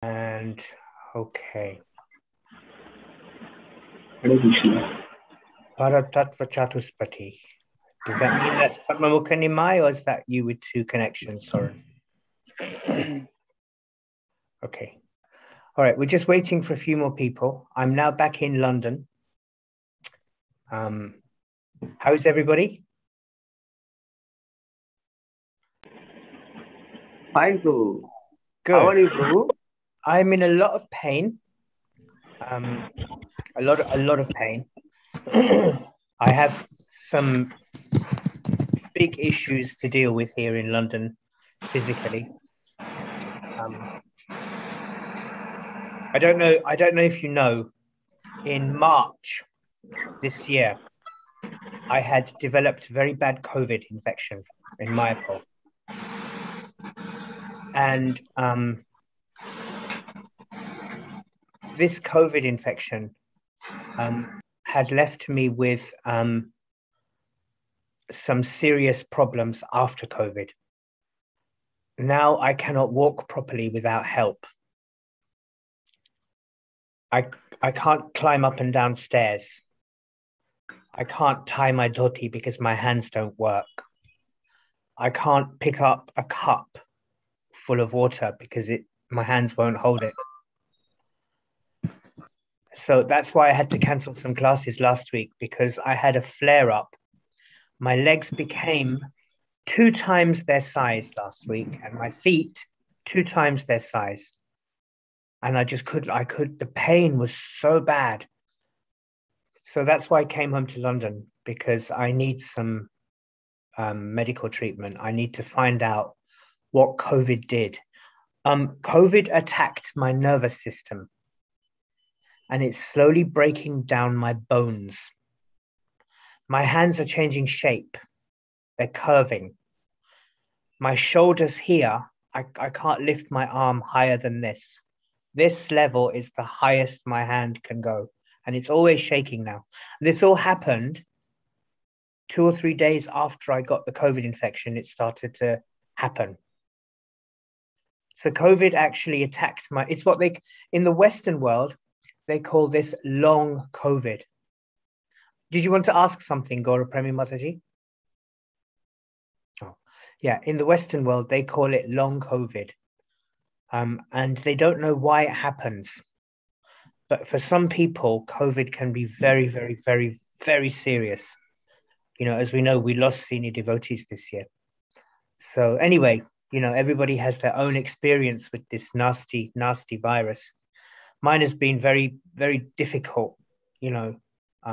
And okay. Hare Krishna. Paratattva Chatuspati. Does that mean that's Padmamukha Nimai, or is that you with two connections? Sorry. Okay. All right. We're just waiting for a few more people. I'm now back in London. How's everybody? Fine, Prabhu. Good. How are you, Prabhu? I'm in a lot of pain. A lot of pain. I have some big issues to deal with here in London physically. I don't know if you know, in March this year, I had developed very bad COVID infection in Mayapur. And this COVID infection had left me with some serious problems after COVID. Now I cannot walk properly without help. I can't climb up and down stairs. I can't tie my dhoti because my hands don't work. I can't pick up a cup full of water because my hands won't hold it. So that's why I had to cancel some classes last week, because I had a flare-up. My legs became 2 times their size last week, and my feet 2 times their size. And the pain was so bad. So that's why I came home to London, because I need some medical treatment. I need to find out what COVID did. COVID attacked my nervous system, and it's slowly breaking down my bones. My hands are changing shape. They're curving. My shoulders here, I can't lift my arm higher than this. This level is the highest my hand can go, and it's always shaking now. This all happened 2 or 3 days after I got the COVID infection. It started to happen. So COVID actually attacked it's what in the Western world, they call this long COVID. Did you want to ask something, Gaura Premi Mataji? Oh, yeah. In the Western world, they call it long COVID. And they don't know why it happens. But for some people, COVID can be very, very, very, very serious. You know, as we know, we lost senior devotees this year. So anyway, you know, everybody has their own experience with this nasty, nasty virus. Mine has been very, very difficult. You know,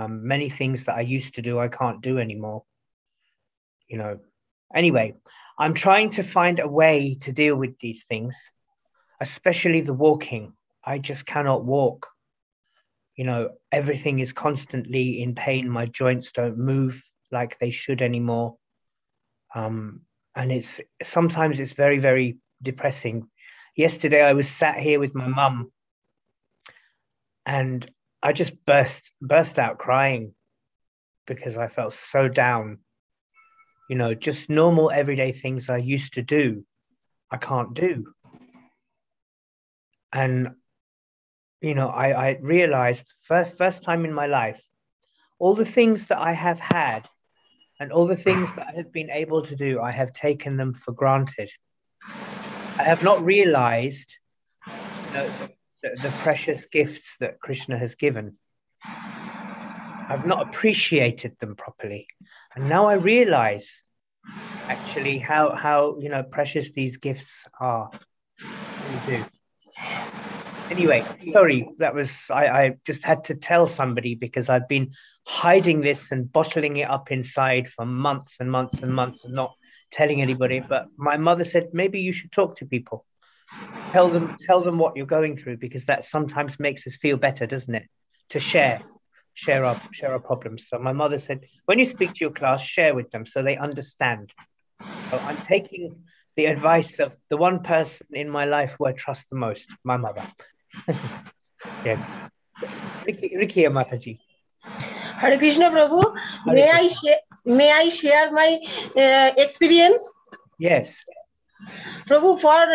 many things that I used to do, I can't do anymore. You know, anyway, I'm trying to find a way to deal with these things, especially the walking. I just cannot walk. You know, everything is constantly in pain. My joints don't move like they should anymore. And sometimes it's very, very depressing. Yesterday, I was sat here with my mum, and I just burst out crying because I felt so down. You know, just normal everyday things I used to do, I can't do. And, you know, I realized first time in my life, all the things that I have had and all the things that I have been able to do, I have taken them for granted. I have not realized, you know, the precious gifts that Krishna has given. I've not appreciated them properly. And now I realize actually how you know, precious these gifts are. I really do. Anyway, sorry, I just had to tell somebody, because I've been hiding this and bottling it up inside for months and months and months and not telling anybody. But my mother said, maybe you should talk to people. Tell them what you're going through, because that sometimes makes us feel better, doesn't it? To share our problems. So my mother said, when you speak to your class, share with them so they understand. So I'm taking the advice of the one person in my life who I trust the most, my mother. Yes. Ricky Mataji. Hare Krishna, Prabhu. May I share my experience? Yes. Prabhu, for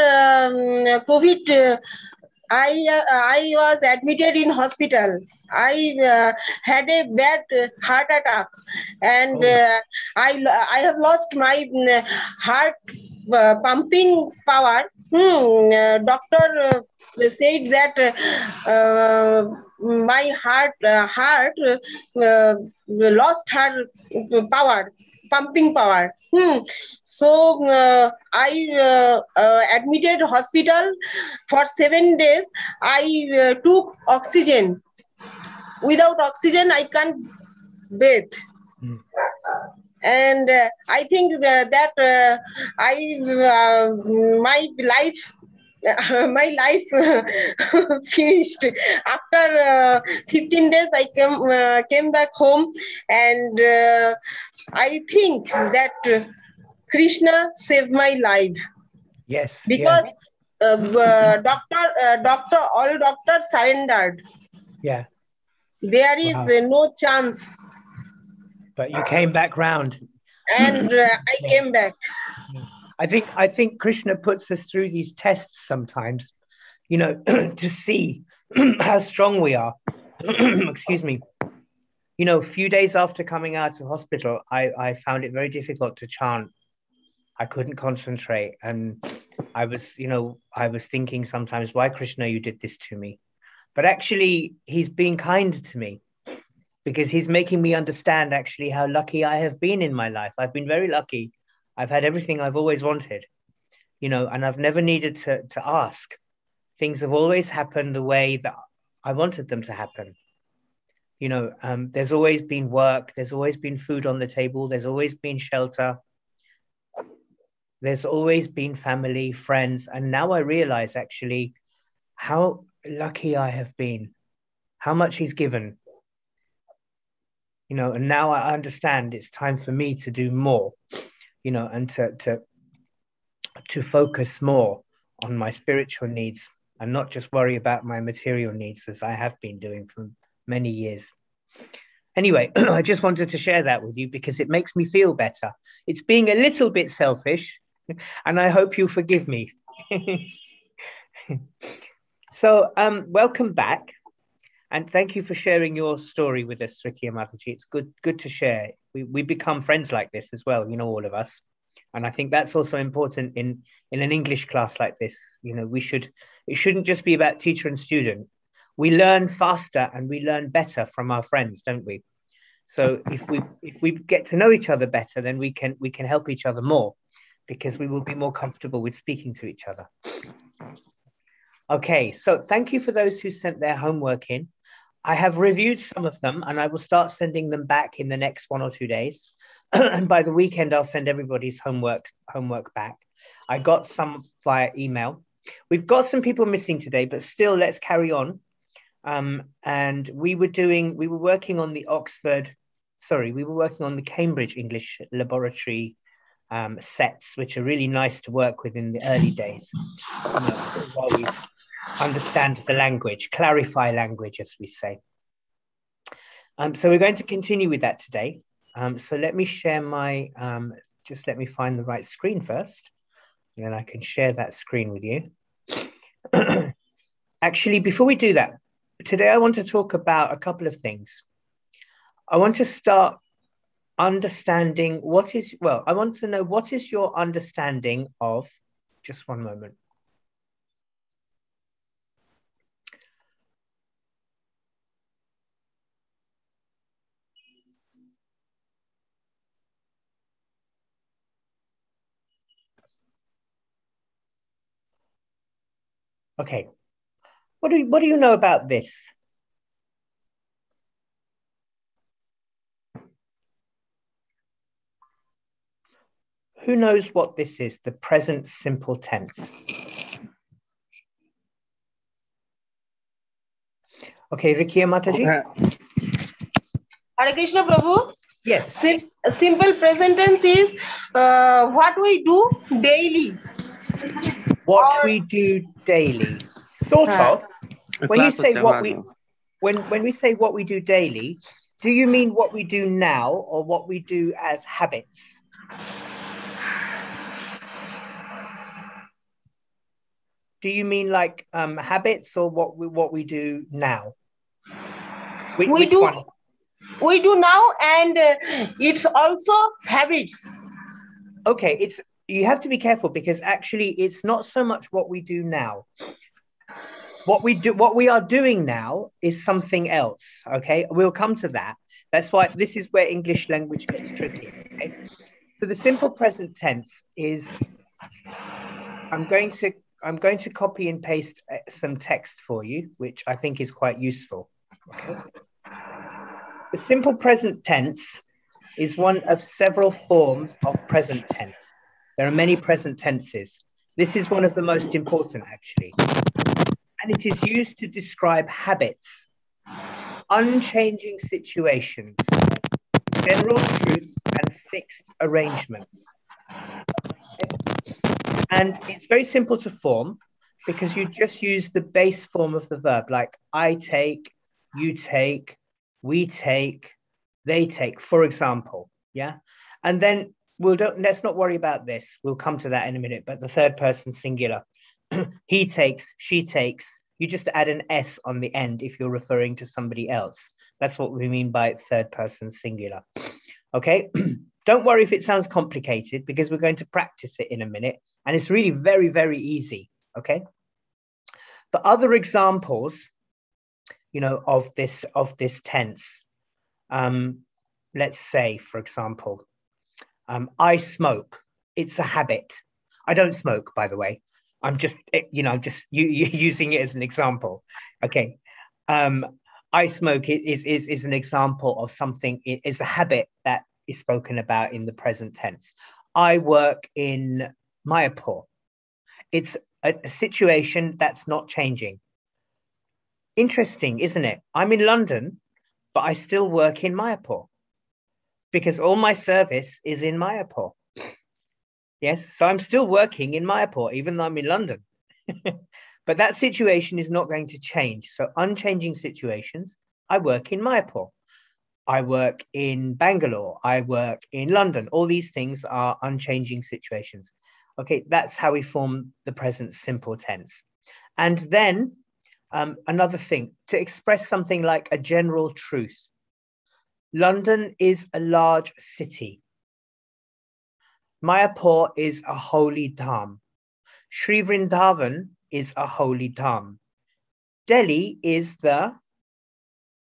COVID I was admitted in hospital. I had a bad heart attack, and I have lost my heart pumping power. Doctor said that my heart lost her power, pumping power. So I admitted hospital for 7 days. I took oxygen. Without oxygen, I can't breathe. And I think that my life my life finished after 15 days. I came back home, and I think that Krishna saved my life. Yes. Because all doctors surrendered. Yeah. There is Wow. no chance. But you came back round. And I came back. I think Krishna puts us through these tests sometimes, to see how strong we are. Excuse me. A few days after coming out of hospital, I found it very difficult to chant. I couldn't concentrate. And I was thinking sometimes, why, Krishna, you did this to me? But actually, he's being kind to me because he's making me understand actually how lucky I have been in my life. I've been very lucky. I've had everything I've always wanted, and I've never needed to ask. Things have always happened the way that I wanted them to happen. There's always been work. There's always been food on the table. There's always been shelter. There's always been family, friends. And now I realize actually how lucky I have been, how much he's given, and now I understand it's time for me to do more, and to focus more on my spiritual needs and not just worry about my material needs as I have been doing for many years. Anyway, I just wanted to share that with you because it makes me feel better. It's being a little bit selfish, and I hope you'll forgive me. So, welcome back. And thank you for sharing your story with us, Ricky and Mataji. It's good to share. We become friends like this as well, all of us. And I think that's also important in an English class like this. It shouldn't just be about teacher and student. We learn faster and we learn better from our friends, don't we? So if we get to know each other better, then we can help each other more because we will be more comfortable with speaking to each other. Okay, so thank you for those who sent their homework in. I have reviewed some of them and I will start sending them back in the next 1 or 2 days. And by the weekend, I'll send everybody's homework back. I got some via email. We've got some people missing today, but still, let's carry on. And we were working on the Cambridge English Laboratory sets, which are really nice to work with in the early days, while we understand the language, clarify language, as we say. So we're going to continue with that today. So let me share my, just let me find the right screen first, and then I can share that screen with you. Actually, before we do that, today I want to talk about a couple of things. I want to start understanding I want to know what is your understanding of, just one moment. Okay, what do you know about this? Who knows what this is, the present simple tense? Okay, Vicky and Mataji? Hare Krishna Prabhu. Yes. Simple present tense is what we do daily. What we do daily. Sort of. When you say when we say what we do daily, do you mean what we do now or what we do as habits? do you mean like habits or what we do now? We Which do one? we do now, and it's also habits. Okay, you have to be careful because actually it's not so much what we do now. What we are doing now is something else. Okay, we'll come to that. That's why this is where English language gets tricky. Okay, so the simple present tense is I'm going to copy and paste some text for you, which I think is quite useful. Okay, the simple present tense is one of several forms of present tense. There are many present tenses. This is one of the most important, actually. And it is used to describe habits, unchanging situations, general truths, and fixed arrangements. Okay? And it's very simple to form because you just use the base form of the verb, like I take, you take, we take, they take, for example. Yeah. And then let's not worry about this. We'll come to that in a minute. But the third person singular, he takes, she takes, you just add an S on the end if you're referring to somebody else. That's what we mean by third person singular. Okay. Don't worry if it sounds complicated because we're going to practice it in a minute. And it's really very, very easy. Okay. The other examples, of this tense, let's say, for example, I smoke. It's a habit. I don't smoke, by the way. I'm just, using it as an example. Okay. I smoke is an example of something. It is a habit that is spoken about in the present tense. I work in Mayapur. It's a situation that's not changing. Interesting, isn't it? I'm in London, but I still work in Mayapur because all my service is in Mayapur. Yes, so I'm still working in Mayapur, even though I'm in London. But that situation is not going to change. So unchanging situations, I work in Mayapur. I work in Bangalore. I work in London. All these things are unchanging situations. Okay, that's how we form the present simple tense. And then another thing, to express something like a general truth. London is a large city. Mayapur is a holy dham. Sri Vrindavan is a holy dham. Delhi is the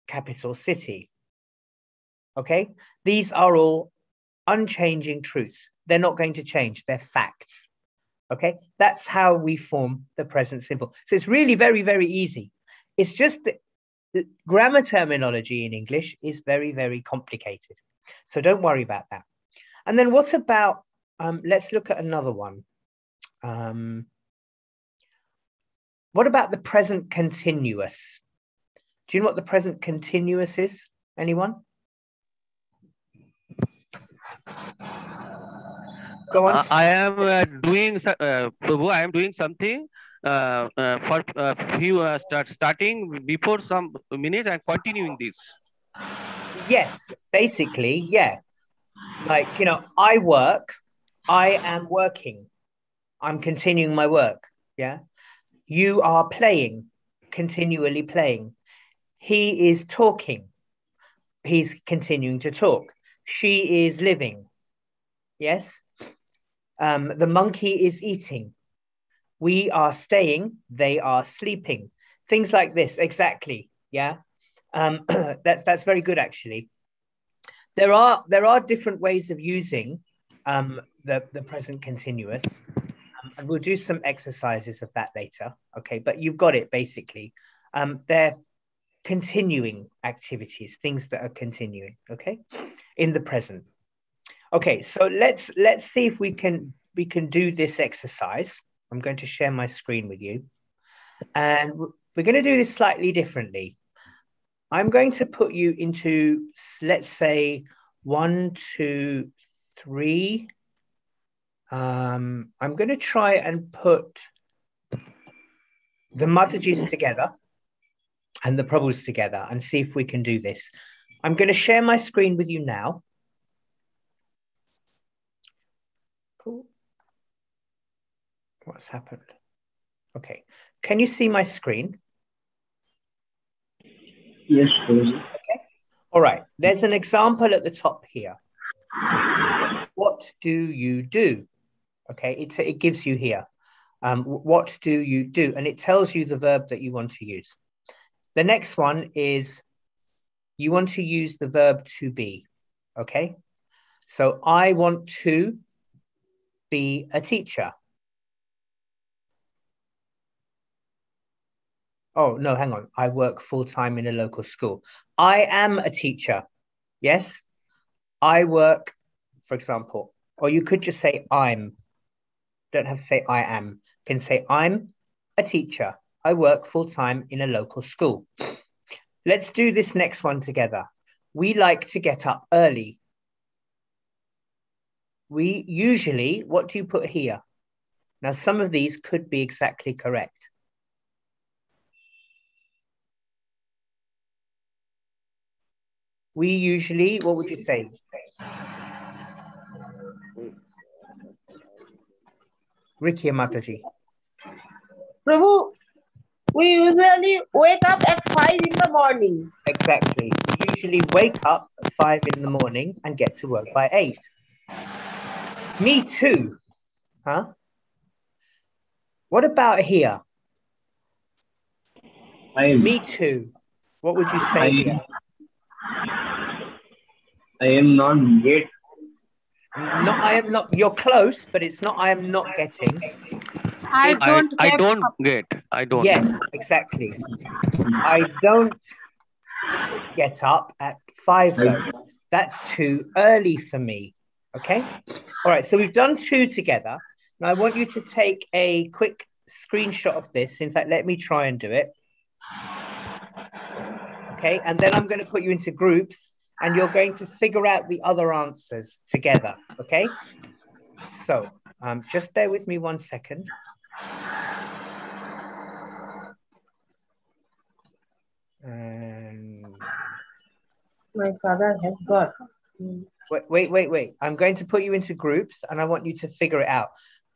capital city. Okay, these are all unchanging truths. They're not going to change. They're facts. Okay, that's how we form the present simple. So it's really very, very easy. It's just that the grammar terminology in English is very, very complicated. So don't worry about that. And then what about, let's look at another one. What about the present continuous? Do you know what the present continuous is? Anyone? Go on. I am doing, Prabhu, I am doing something for few starting before some minutes and continuing this. Yes, basically, yeah. Like, I work, I am working, I'm continuing my work. Yeah. You are playing, continually playing. He is talking, he's continuing to talk. She is living. Yes. The monkey is eating. We are staying, they are sleeping. Things like this, exactly. Yeah. That's very good, actually. There are different ways of using the present continuous, and we'll do some exercises of that later. Okay, but you've got it basically. They're continuing activities, things that are continuing. Okay, in the present. Okay, so let's see if we can do this exercise. I'm going to share my screen with you, and we're going to do this slightly differently. I'm going to put you into, let's say, 1, 2, 3. I'm going to try and put the Madhujis together and the Prabhus together and see if we can do this. I'm going to share my screen with you now. Cool. What's happened? Okay. Can you see my screen? Yes, Prabhuji. Okay. All right. There's an example at the top here. What do you do? Okay. It gives you here. What do you do? And it tells you the verb that you want to use. The next one is you want to use the verb to be. Okay. So I want to be a teacher. Oh, no, hang on. I work full-time in a local school. I am a teacher. Yes. I work, for example, or you could just say I'm. Don't have to say I am. You can say I'm a teacher. I work full-time in a local school. Let's do this next one together. We like to get up early. We usually, what do you put here? Now, some of these could be exactly correct. We usually, what would you say? Ricky Mataji. Prabhu, we usually wake up at 5 in the morning. Exactly. We usually wake up at 5 in the morning and get to work by 8. Me too. Huh? What about here? Me too. What would you say here? I am not yet. No, I am not. You're close, but it's not. I am not getting. I don't get. I don't. Yes, exactly. I don't get up at 5 though. That's too early for me. Okay. All right. So we've done 2 together. Now I want you to take a quick screenshot of this. In fact, let me try and do it. Okay. And then I'm going to put you into groups and you're going to figure out the other answers together. Okay. So just bear with me 1 second. My father has got. Wait. I'm going to put you into groups and I want you to figure it out.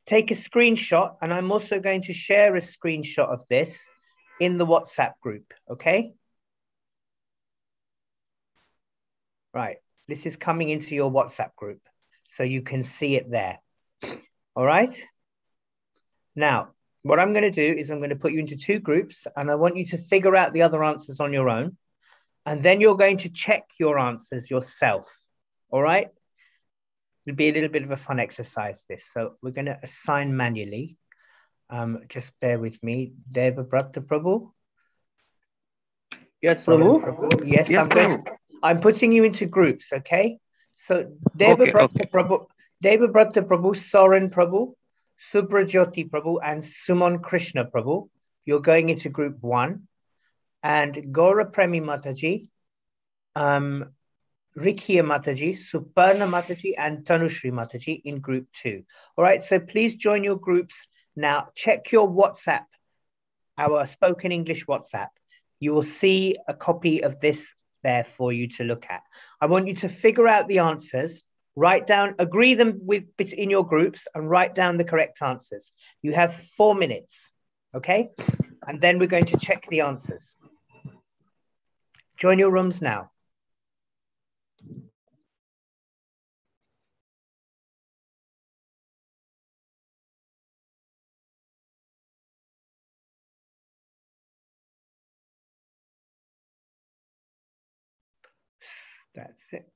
Take a screenshot and I'm also going to share a screenshot of this in the WhatsApp group, okay? Right, this is coming into your WhatsApp group so you can see it there, all right? Now, what I'm going to do is I'm going to put you into 2 groups and I want you to figure out the other answers on your own. And then you're going to check your answers yourself, all right? It'll be a little bit of a fun exercise, this. So we're going to assign manually. Just bear with me. Deva Bhakta Prabhu. Yes, Prabhu. Yes, Yes, I'm putting you into groups, okay? So Deva Bhakta Prabhu, Deva Bhakta Prabhu, Soren Prabhu, Subrajyoti Prabhu, and Suman Krishna Prabhu. You're going into group 1. And Gaura Premi Mataji, Rikia Mataji, Suparna Mataji, and Tanushri Mataji in group 2. All right, so please join your groups now. Check your WhatsApp, our spoken English WhatsApp. You will see a copy of this there for you to look at. I want you to figure out the answers, write down, agree them in your groups and write down the correct answers. You have 4 minutes, okay? And then we're going to check the answers. Join your rooms now. That's it.